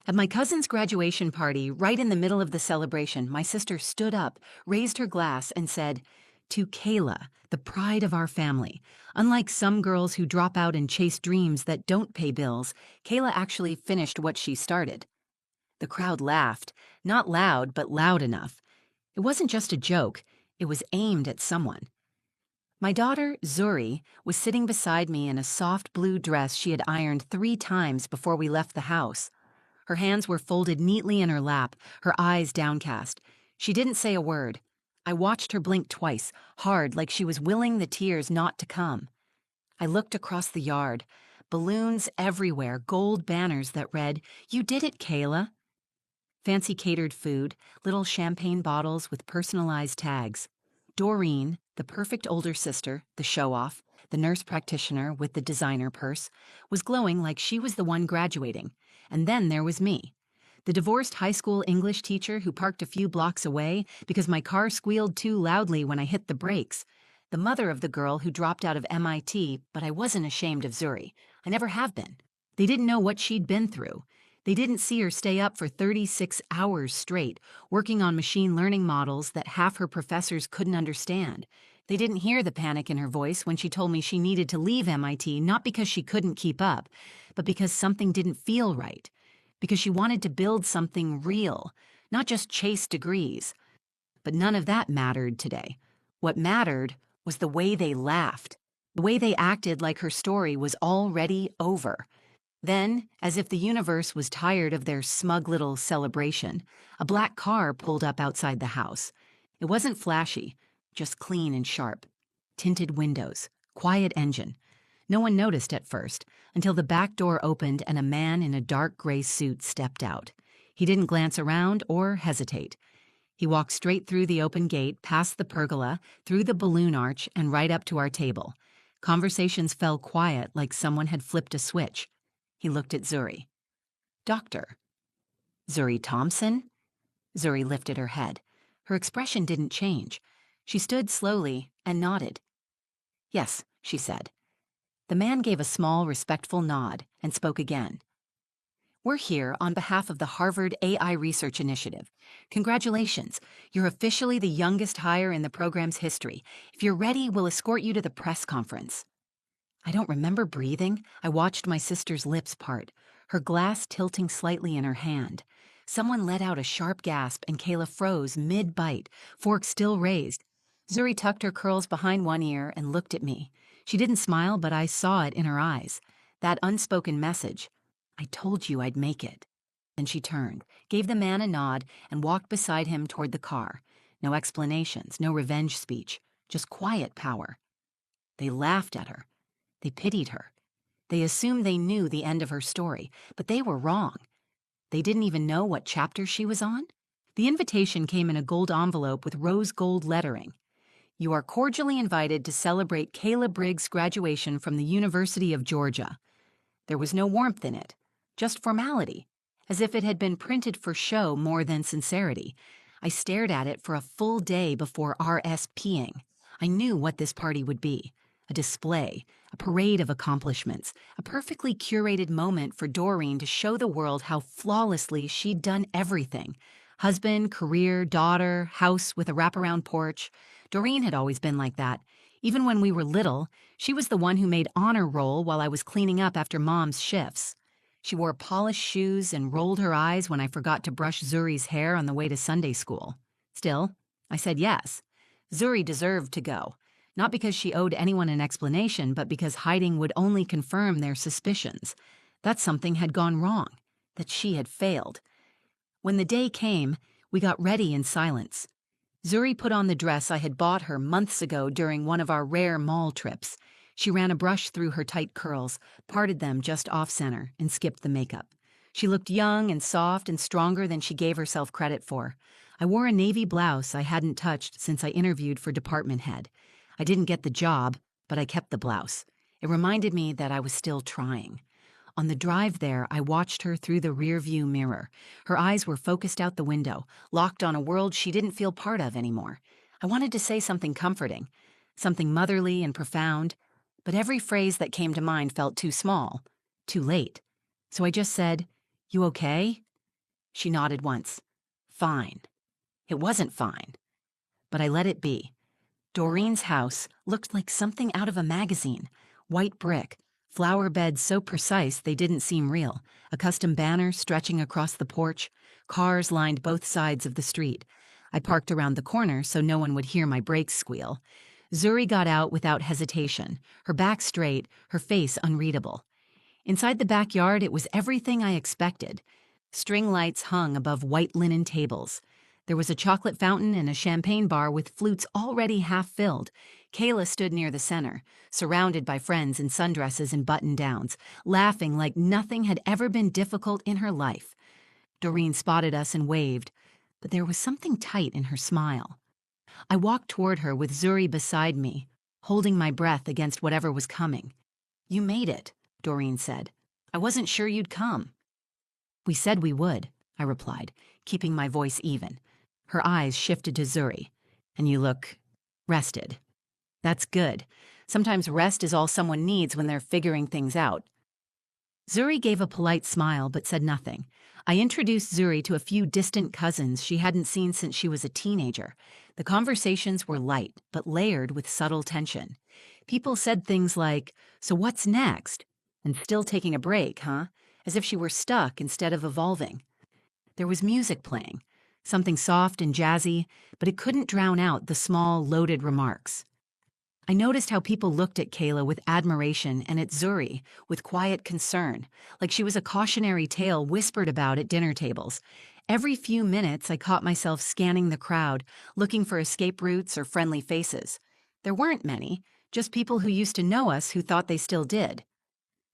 At my cousin's graduation party, right in the middle of the celebration, my sister stood up, raised her glass, and said, "To Kayla, the pride of our family. Unlike some girls who drop out and chase dreams that don't pay bills, Kayla actually finished what she started." The crowd laughed, not loud, but loud enough. It wasn't just a joke, it was aimed at someone. My daughter, Zuri, was sitting beside me in a soft blue dress she had ironed 3 times before we left the house. Her hands were folded neatly in her lap, her eyes downcast. She didn't say a word. I watched her blink twice, hard, like she was willing the tears not to come. I looked across the yard. Balloons everywhere, gold banners that read, "You did it, Kayla." Fancy catered food, little champagne bottles with personalized tags. Doreen, the perfect older sister, the show-off, the nurse practitioner with the designer purse, was glowing like she was the one graduating. And then there was me, the divorced high school English teacher who parked a few blocks away because my car squealed too loudly when I hit the brakes. The mother of the girl who dropped out of MIT, but I wasn't ashamed of Zuri. I never have been. They didn't know what she'd been through. They didn't see her stay up for 36 hours straight, working on machine learning models that half her professors couldn't understand. They didn't hear the panic in her voice when she told me she needed to leave MIT not because she couldn't keep up, but because something didn't feel right. Because she wanted to build something real, not just chase degrees. But none of that mattered today. What mattered was the way they laughed, the way they acted like her story was already over. Then, as if the universe was tired of their smug little celebration, a black car pulled up outside the house. It wasn't flashy, just clean and sharp. Tinted windows, quiet engine. No one noticed at first, until the back door opened and a man in a dark gray suit stepped out. He didn't glance around or hesitate. He walked straight through the open gate, past the pergola, through the balloon arch, and right up to our table. Conversations fell quiet like someone had flipped a switch. He looked at Zuri. "Doctor." "Zuri Thompson?" Zuri lifted her head. Her expression didn't change. She stood slowly and nodded. "Yes," she said. The man gave a small, respectful nod and spoke again. "We're here on behalf of the Harvard AI Research Initiative. Congratulations, you're officially the youngest hire in the program's history. If you're ready, we'll escort you to the press conference." I don't remember breathing. I watched my sister's lips part, her glass tilting slightly in her hand. Someone let out a sharp gasp and Kayla froze mid-bite, fork still raised. Zuri tucked her curls behind one ear and looked at me. She didn't smile, but I saw it in her eyes. That unspoken message. "I told you I'd make it." Then she turned, gave the man a nod, and walked beside him toward the car. No explanations, no revenge speech, just quiet power. They laughed at her. They pitied her. They assumed they knew the end of her story, but they were wrong. They didn't even know what chapter she was on. The invitation came in a gold envelope with rose gold lettering. "You are cordially invited to celebrate Kayla Briggs' graduation from the University of Georgia." There was no warmth in it, just formality, as if it had been printed for show more than sincerity. I stared at it for a full day before RSPing. I knew what this party would be. A display, a parade of accomplishments, a perfectly curated moment for Doreen to show the world how flawlessly she'd done everything. Husband, career, daughter, house with a wraparound porch. Doreen had always been like that. Even when we were little, she was the one who made honor roll while I was cleaning up after Mom's shifts. She wore polished shoes and rolled her eyes when I forgot to brush Zuri's hair on the way to Sunday school. Still, I said yes. Zuri deserved to go. Not because she owed anyone an explanation, but because hiding would only confirm their suspicions. That something had gone wrong, that she had failed. When the day came, we got ready in silence. Zuri put on the dress I had bought her months ago during one of our rare mall trips. She ran a brush through her tight curls, parted them just off-center, and skipped the makeup. She looked young and soft and stronger than she gave herself credit for. I wore a navy blouse I hadn't touched since I interviewed for department head. I didn't get the job, but I kept the blouse. It reminded me that I was still trying. On the drive there, I watched her through the rearview mirror. Her eyes were focused out the window, locked on a world she didn't feel part of anymore. I wanted to say something comforting, something motherly and profound, but every phrase that came to mind felt too small, too late. So I just said, "You okay?" She nodded once. Fine. It wasn't fine, but I let it be. Doreen's house looked like something out of a magazine. White brick, flower beds so precise they didn't seem real, a custom banner stretching across the porch, cars lined both sides of the street. I parked around the corner so no one would hear my brakes squeal. Zuri got out without hesitation, her back straight, her face unreadable. Inside the backyard, it was everything I expected. String lights hung above white linen tables. There was a chocolate fountain and a champagne bar with flutes already half filled. Kayla stood near the center, surrounded by friends in sundresses and button-downs, laughing like nothing had ever been difficult in her life. Doreen spotted us and waved, but there was something tight in her smile. I walked toward her with Zuri beside me, holding my breath against whatever was coming. "You made it," Doreen said. "I wasn't sure you'd come." "We said we would," I replied, keeping my voice even. Her eyes shifted to Zuri. "And you look rested." "That's good. Sometimes rest is all someone needs when they're figuring things out." Zuri gave a polite smile but said nothing. I introduced Zuri to a few distant cousins she hadn't seen since she was a teenager. The conversations were light but layered with subtle tension. People said things like, "So what's next?" and "Still taking a break, huh?" as if she were stuck instead of evolving. There was music playing, something soft and jazzy, but it couldn't drown out the small, loaded remarks. I noticed how people looked at Kayla with admiration and at Zuri with quiet concern, like she was a cautionary tale whispered about at dinner tables. Every few minutes, I caught myself scanning the crowd, looking for escape routes or friendly faces. There weren't many, just people who used to know us who thought they still did.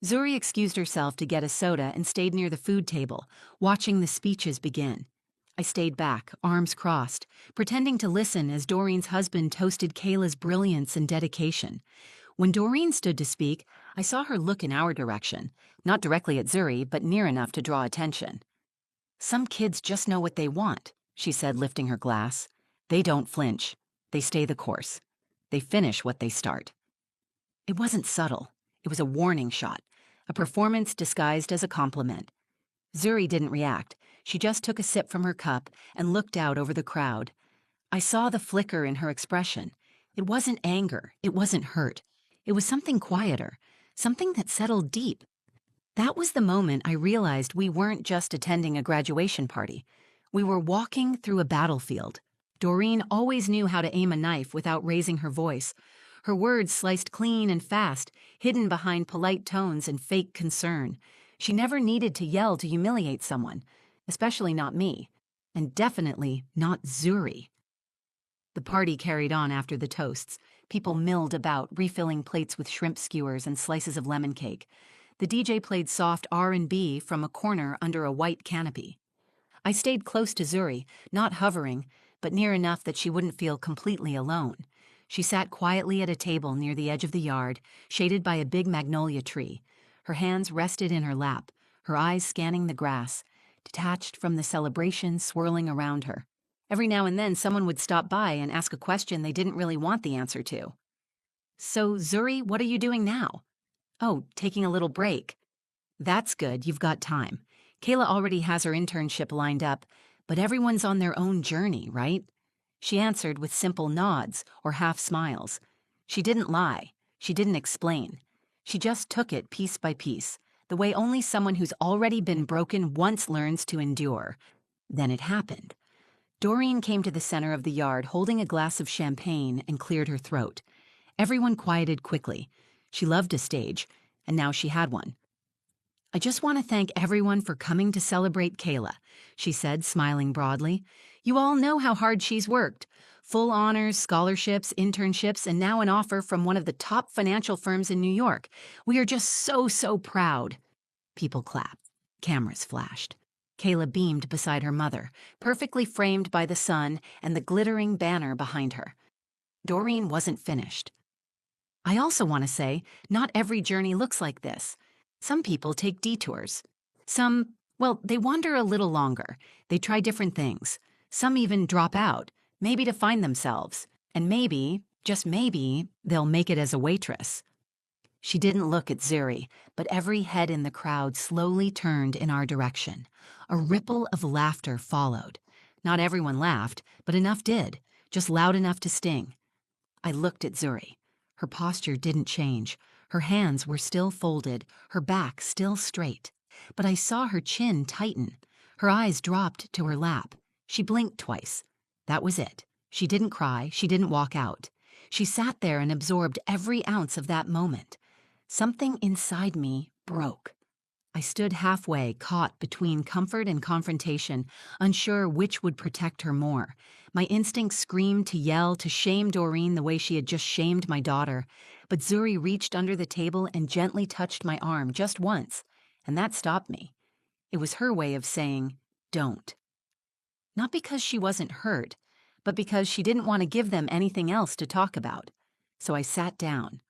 Zuri excused herself to get a soda and stayed near the food table, watching the speeches begin. I stayed back, arms crossed, pretending to listen as Doreen's husband toasted Kayla's brilliance and dedication. When Doreen stood to speak, I saw her look in our direction, not directly at Zuri, but near enough to draw attention. "Some kids just know what they want," she said, lifting her glass. "They don't flinch. They stay the course. They finish what they start." It wasn't subtle. It was a warning shot, a performance disguised as a compliment. Zuri didn't react. She just took a sip from her cup and looked out over the crowd. I saw the flicker in her expression. It wasn't anger. It wasn't hurt. It was something quieter, something that settled deep. That was the moment I realized we weren't just attending a graduation party. We were walking through a battlefield. Doreen always knew how to aim a knife without raising her voice. Her words sliced clean and fast, hidden behind polite tones and fake concern. She never needed to yell to humiliate someone, especially not me, and definitely not Zuri. The party carried on after the toasts. People milled about, refilling plates with shrimp skewers and slices of lemon cake. The DJ played soft R&B from a corner under a white canopy. I stayed close to Zuri, not hovering, but near enough that she wouldn't feel completely alone. She sat quietly at a table near the edge of the yard, shaded by a big magnolia tree. Her hands rested in her lap, her eyes scanning the grass, detached from the celebration swirling around her. Every now and then, someone would stop by and ask a question they didn't really want the answer to. "So, Zuri, what are you doing now?" "Oh, taking a little break." "That's good, you've got time. Kayla already has her internship lined up, but everyone's on their own journey, right?" She answered with simple nods or half smiles. She didn't lie. She didn't explain. She just took it piece by piece, the way only someone who's already been broken once learns to endure. Then it happened. Doreen came to the center of the yard holding a glass of champagne and cleared her throat. Everyone quieted quickly. She loved a stage, and now she had one. "I just want to thank everyone for coming to celebrate Kayla," she said, smiling broadly. "You all know how hard she's worked. Full honors, scholarships, internships, and now an offer from one of the top financial firms in New York. We are just so proud." People clapped. Cameras flashed. Kayla beamed beside her mother, perfectly framed by the sun and the glittering banner behind her. Doreen wasn't finished. "I also want to say, not every journey looks like this. Some people take detours. Some, well, they wander a little longer. They try different things. Some even drop out, maybe to find themselves. And maybe, just maybe, they'll make it as a waitress." She didn't look at Zuri, but every head in the crowd slowly turned in our direction. A ripple of laughter followed. Not everyone laughed, but enough did, just loud enough to sting. I looked at Zuri. Her posture didn't change. Her hands were still folded, her back still straight. But I saw her chin tighten. Her eyes dropped to her lap. She blinked twice. That was it. She didn't cry, she didn't walk out. She sat there and absorbed every ounce of that moment. Something inside me broke. I stood halfway, caught between comfort and confrontation, unsure which would protect her more. My instinct screamed to yell, to shame Doreen the way she had just shamed my daughter. But Zuri reached under the table and gently touched my arm just once, and that stopped me. It was her way of saying, "Don't." Not because she wasn't hurt, but because she didn't want to give them anything else to talk about. So I sat down.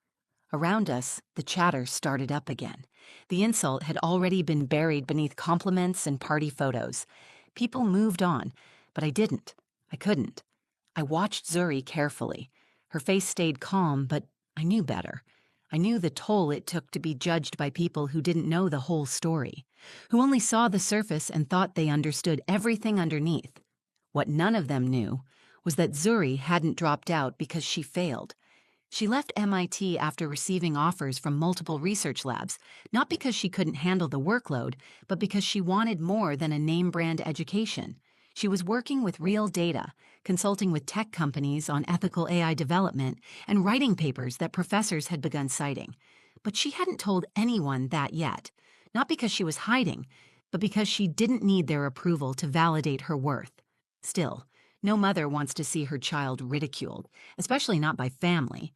Around us, the chatter started up again. The insult had already been buried beneath compliments and party photos. People moved on, but I didn't. I couldn't. I watched Zuri carefully. Her face stayed calm, but I knew better. I knew the toll it took to be judged by people who didn't know the whole story, who only saw the surface and thought they understood everything underneath. What none of them knew was that Zuri hadn't dropped out because she failed. She left MIT after receiving offers from multiple research labs, not because she couldn't handle the workload, but because she wanted more than a name-brand education. She was working with real data, consulting with tech companies on ethical AI development, and writing papers that professors had begun citing. But she hadn't told anyone that yet, not because she was hiding, but because she didn't need their approval to validate her worth. Still, no mother wants to see her child ridiculed, especially not by family.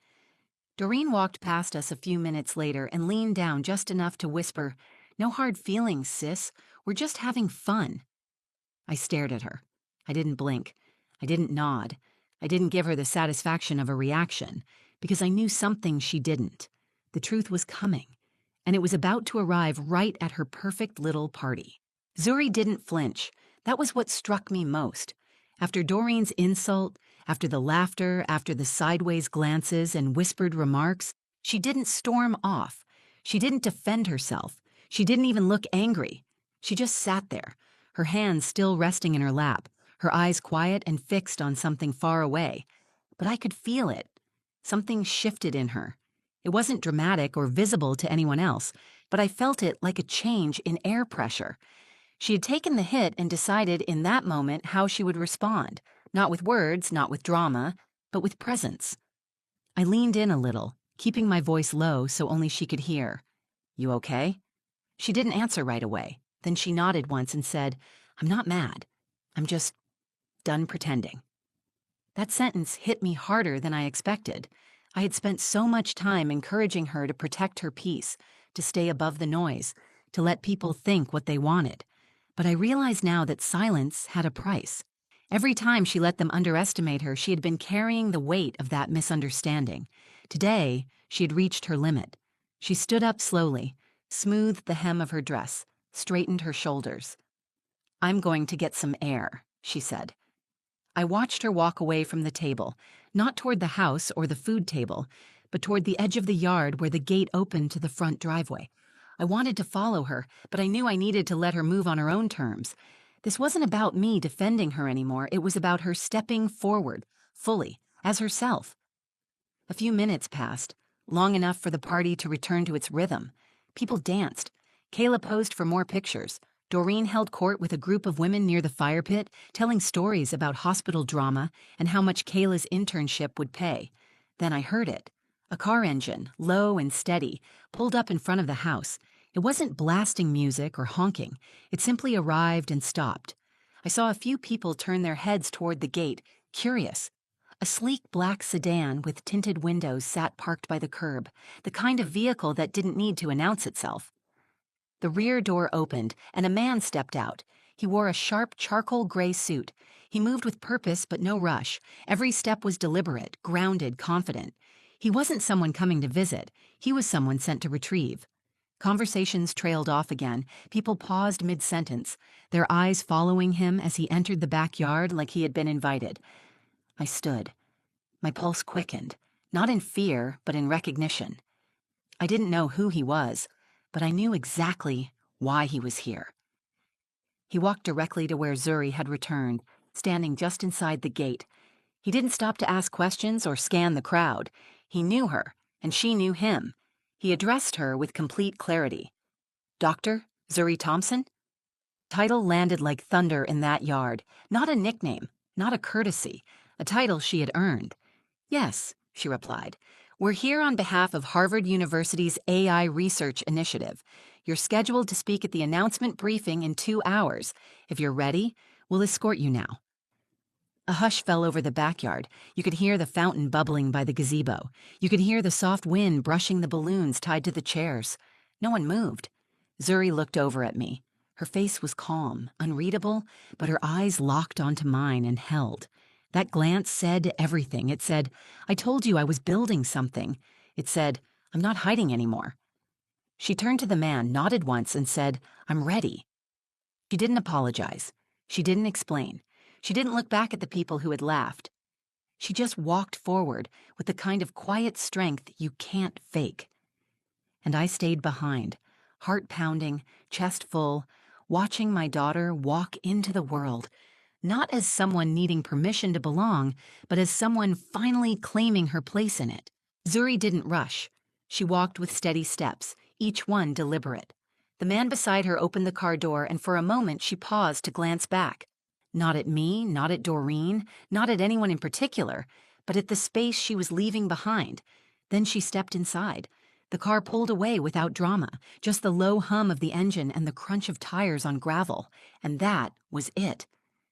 Doreen walked past us a few minutes later and leaned down just enough to whisper, "No hard feelings, sis. We're just having fun." I stared at her. I didn't blink. I didn't nod. I didn't give her the satisfaction of a reaction, because I knew something she didn't. The truth was coming, and it was about to arrive right at her perfect little party. Zuri didn't flinch. That was what struck me most. After Doreen's insult, after the laughter, after the sideways glances and whispered remarks, she didn't storm off. She didn't defend herself. She didn't even look angry. She just sat there, her hands still resting in her lap, her eyes quiet and fixed on something far away. But I could feel it. Something shifted in her. It wasn't dramatic or visible to anyone else, but I felt it like a change in air pressure. She had taken the hit and decided in that moment how she would respond, not with words, not with drama, but with presence. I leaned in a little, keeping my voice low so only she could hear. "You okay?" She didn't answer right away. Then she nodded once and said, "I'm not mad. I'm just done pretending." That sentence hit me harder than I expected. I had spent so much time encouraging her to protect her peace, to stay above the noise, to let people think what they wanted. But I realized now that silence had a price. Every time she let them underestimate her, she had been carrying the weight of that misunderstanding. Today, she had reached her limit. She stood up slowly, smoothed the hem of her dress, straightened her shoulders. "I'm going to get some air," she said. I watched her walk away from the table, not toward the house or the food table, but toward the edge of the yard where the gate opened to the front driveway. I wanted to follow her, but I knew I needed to let her move on her own terms. This wasn't about me defending her anymore. It was about her stepping forward, fully, as herself. A few minutes passed, long enough for the party to return to its rhythm. People danced. Kayla posed for more pictures. Doreen held court with a group of women near the fire pit, telling stories about hospital drama and how much Kayla's internship would pay. Then I heard it. A car engine, low and steady, pulled up in front of the house. It wasn't blasting music or honking. It simply arrived and stopped. I saw a few people turn their heads toward the gate, curious. A sleek black sedan with tinted windows sat parked by the curb, the kind of vehicle that didn't need to announce itself. The rear door opened, and a man stepped out. He wore a sharp charcoal gray suit. He moved with purpose but no rush. Every step was deliberate, grounded, confident. He wasn't someone coming to visit. He was someone sent to retrieve. Conversations trailed off again. People paused mid-sentence, their eyes following him as he entered the backyard like he had been invited. I stood. My pulse quickened, not in fear, but in recognition. I didn't know who he was, but I knew exactly why he was here. He walked directly to where Zuri had returned, standing just inside the gate. He didn't stop to ask questions or scan the crowd. He knew her, and she knew him. He addressed her with complete clarity. Dr. Zuri Thompson? Title landed like thunder in that yard. Not a nickname, not a courtesy, a title she had earned. Yes, she replied. We're here on behalf of Harvard University's AI Research Initiative. You're scheduled to speak at the announcement briefing in 2 hours. If you're ready, we'll escort you now. A hush fell over the backyard. You could hear the fountain bubbling by the gazebo. You could hear the soft wind brushing the balloons tied to the chairs. No one moved. Zuri looked over at me. Her face was calm, unreadable, but her eyes locked onto mine and held. That glance said everything. It said, I told you I was building something. It said, I'm not hiding anymore. She turned to the man, nodded once, and said, I'm ready. She didn't apologize. She didn't explain. She didn't look back at the people who had laughed. She just walked forward with the kind of quiet strength you can't fake. And I stayed behind, heart pounding, chest full, watching my daughter walk into the world, not as someone needing permission to belong, but as someone finally claiming her place in it. Zuri didn't rush. She walked with steady steps, each one deliberate. The man beside her opened the car door, and for a moment she paused to glance back. Not at me, not at Doreen, not at anyone in particular, but at the space she was leaving behind. Then she stepped inside. The car pulled away without drama, just the low hum of the engine and the crunch of tires on gravel, and that was it.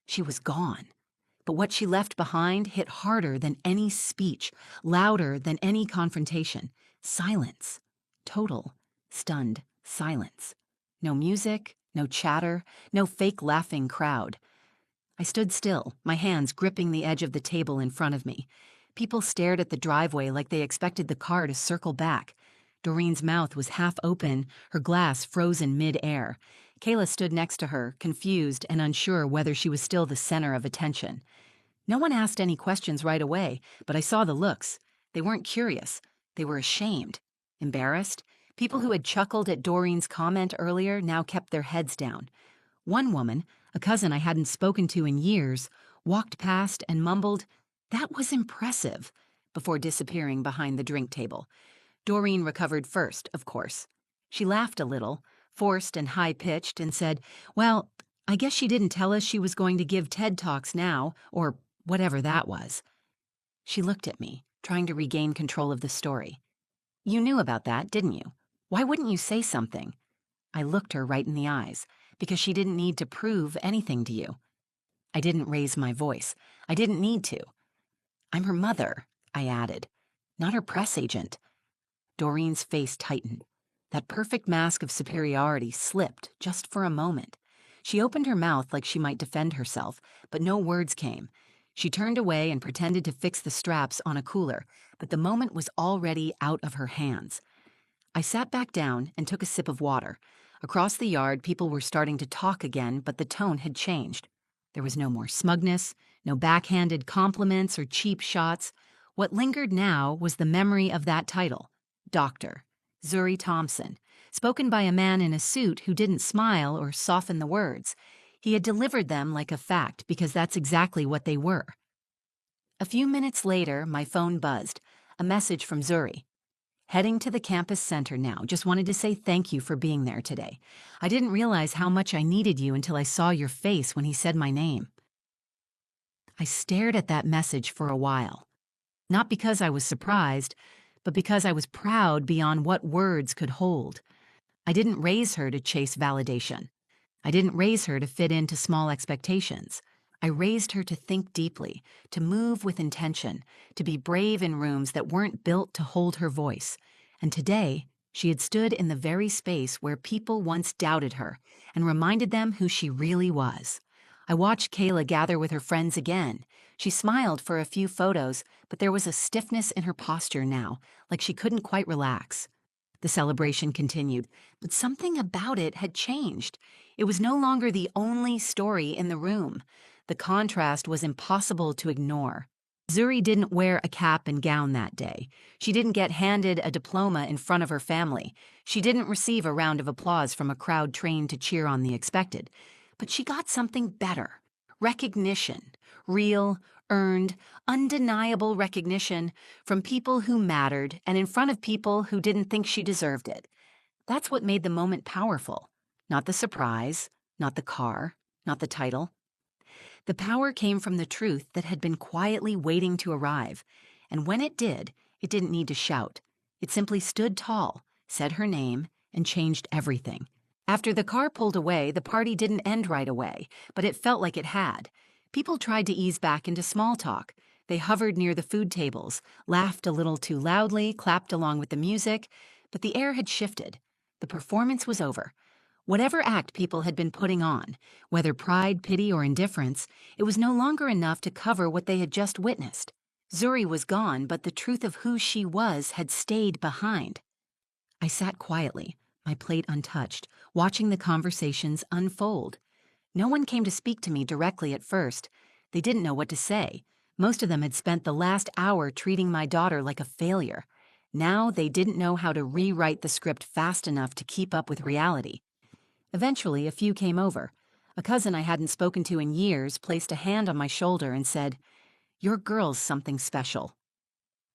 She was gone. But what she left behind hit harder than any speech, louder than any confrontation. Silence. Total, stunned silence. No music, no chatter, no fake laughing crowd. I stood still, my hands gripping the edge of the table in front of me. People stared at the driveway like they expected the car to circle back. Doreen's mouth was half open, her glass frozen mid-air. Kayla stood next to her, confused and unsure whether she was still the center of attention. No one asked any questions right away, but I saw the looks. They weren't curious. They were ashamed, embarrassed. People who had chuckled at Doreen's comment earlier now kept their heads down. One woman, a cousin I hadn't spoken to in years, walked past and mumbled, "That was impressive," before disappearing behind the drink table. Doreen recovered first, of course. She laughed a little, forced and high-pitched, and said, "Well, I guess she didn't tell us she was going to give TED Talks now, or whatever that was." She looked at me, trying to regain control of the story. "You knew about that, didn't you? Why wouldn't you say something?" I looked her right in the eyes, because she didn't need to prove anything to you. I didn't raise my voice. I didn't need to. "I'm her mother," I added, "not her press agent." Doreen's face tightened. That perfect mask of superiority slipped just for a moment. She opened her mouth like she might defend herself, but no words came. She turned away and pretended to fix the straps on a cooler, but the moment was already out of her hands. I sat back down and took a sip of water. Across the yard, people were starting to talk again, but the tone had changed. There was no more smugness, no backhanded compliments or cheap shots. What lingered now was the memory of that title, Dr. Zuri Thompson, spoken by a man in a suit who didn't smile or soften the words. He had delivered them like a fact because that's exactly what they were. A few minutes later, my phone buzzed, a message from Zuri. "Heading to the campus center now. Just wanted to say thank you for being there today. I didn't realize how much I needed you until I saw your face when he said my name." I stared at that message for a while. Not because I was surprised, but because I was proud beyond what words could hold. I didn't raise her to chase validation. I didn't raise her to fit into small expectations. I raised her to think deeply, to move with intention, to be brave in rooms that weren't built to hold her voice. And today, she had stood in the very space where people once doubted her and reminded them who she really was. I watched Kayla gather with her friends again. She smiled for a few photos, but there was a stiffness in her posture now, like she couldn't quite relax. The celebration continued, but something about it had changed. It was no longer the only story in the room. The contrast was impossible to ignore. Zuri didn't wear a cap and gown that day. She didn't get handed a diploma in front of her family. She didn't receive a round of applause from a crowd trained to cheer on the expected. But she got something better. Recognition. Real, earned, undeniable recognition from people who mattered and in front of people who didn't think she deserved it. That's what made the moment powerful. Not the surprise, not the car, not the title. The power came from the truth that had been quietly waiting to arrive, and when it didn't need to shout. It simply stood tall, said her name, and changed everything. After the car pulled away, the party didn't end right away, but it felt like it had. People tried to ease back into small talk. They hovered near the food tables, laughed a little too loudly, clapped along with the music, but the air had shifted. The performance was over. Whatever act people had been putting on, whether pride, pity, or indifference, it was no longer enough to cover what they had just witnessed. Zuri was gone, but the truth of who she was had stayed behind. I sat quietly, my plate untouched, watching the conversations unfold. No one came to speak to me directly at first. They didn't know what to say. Most of them had spent the last hour treating my daughter like a failure. Now they didn't know how to rewrite the script fast enough to keep up with reality. Eventually, a few came over. A cousin I hadn't spoken to in years placed a hand on my shoulder and said, "Your girl's something special."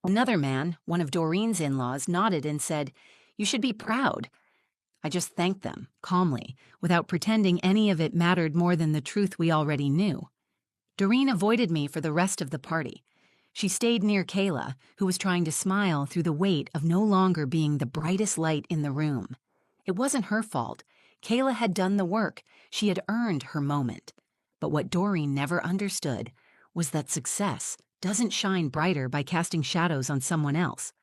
Another man, one of Doreen's in-laws, nodded and said, "You should be proud." I just thanked them, calmly, without pretending any of it mattered more than the truth we already knew. Doreen avoided me for the rest of the party. She stayed near Kayla, who was trying to smile through the weight of no longer being the brightest light in the room. It wasn't her fault. Kayla had done the work. She had earned her moment. But what Doreen never understood was that success doesn't shine brighter by casting shadows on someone else.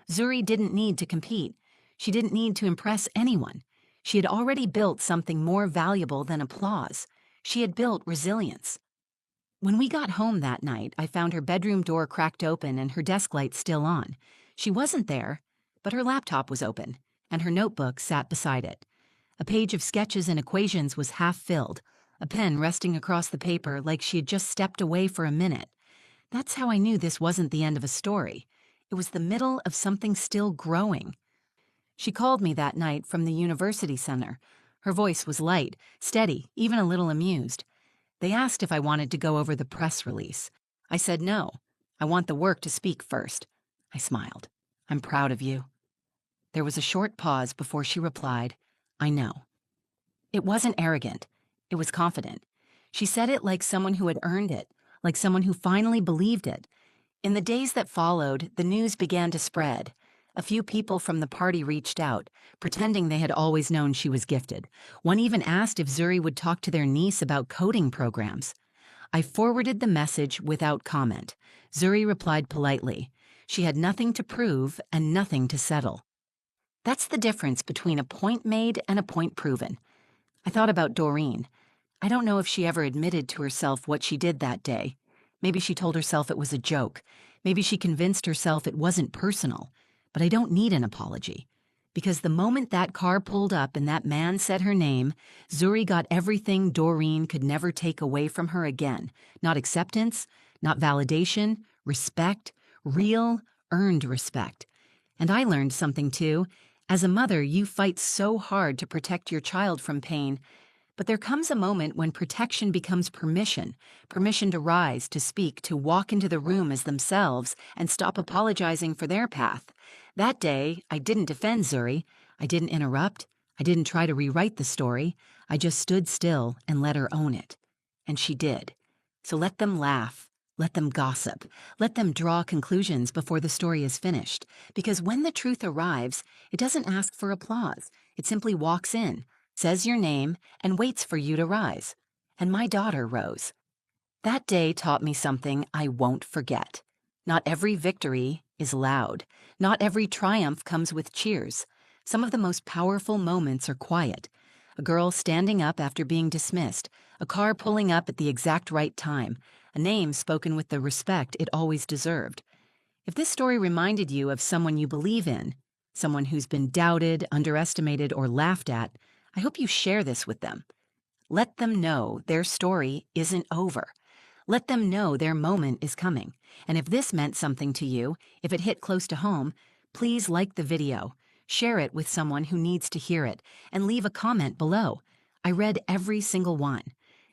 Zuri didn't need to compete. She didn't need to impress anyone. She had already built something more valuable than applause. She had built resilience. When we got home that night, I found her bedroom door cracked open and her desk light still on. She wasn't there, but her laptop was open, and her notebook sat beside it. A page of sketches and equations was half filled, a pen resting across the paper like she had just stepped away for a minute. That's how I knew this wasn't the end of a story. It was the middle of something still growing. She called me that night from the university center. Her voice was light, steady, even a little amused. They asked if I wanted to go over the press release. I said no. I want the work to speak first. I smiled. I'm proud of you. There was a short pause before she replied, I know. It wasn't arrogant. It was confident. She said it like someone who had earned it, like someone who finally believed it. In the days that followed, the news began to spread. A few people from the party reached out, pretending they had always known she was gifted. One even asked if Zuri would talk to their niece about coding programs. I forwarded the message without comment. Zuri replied politely. She had nothing to prove and nothing to settle. That's the difference between a point made and a point proven. I thought about Doreen. I don't know if she ever admitted to herself what she did that day. Maybe she told herself it was a joke. Maybe she convinced herself it wasn't personal. But I don't need an apology. Because the moment that car pulled up and that man said her name, Zuri got everything Doreen could never take away from her again. Not acceptance, not validation, respect, real, earned respect. And I learned something too. As a mother, you fight so hard to protect your child from pain, but there comes a moment when protection becomes permission to rise, to speak, to walk into the room as themselves and stop apologizing for their path. That day, I didn't defend Zuri. I didn't interrupt. I didn't try to rewrite the story. I just stood still and let her own it. And she did. So let them laugh. Let them gossip. Let them draw conclusions before the story is finished. Because when the truth arrives, it doesn't ask for applause. It simply walks in, says your name, and waits for you to rise. And my daughter rose. That day taught me something I won't forget. Not every victory is loud. Not every triumph comes with cheers. Some of the most powerful moments are quiet. A girl standing up after being dismissed, a car pulling up at the exact right time, a name spoken with the respect it always deserved. If this story reminded you of someone you believe in, someone who's been doubted, underestimated, or laughed at, I hope you share this with them. Let them know their story isn't over. Let them know their moment is coming. And if this meant something to you, if it hit close to home, please like the video, share it with someone who needs to hear it, and leave a comment below. I read every single one.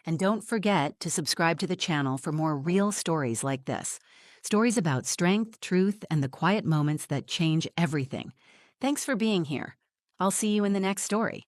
And don't forget to subscribe to the channel for more real stories like this. Stories about strength, truth, and the quiet moments that change everything. Thanks for being here. I'll see you in the next story.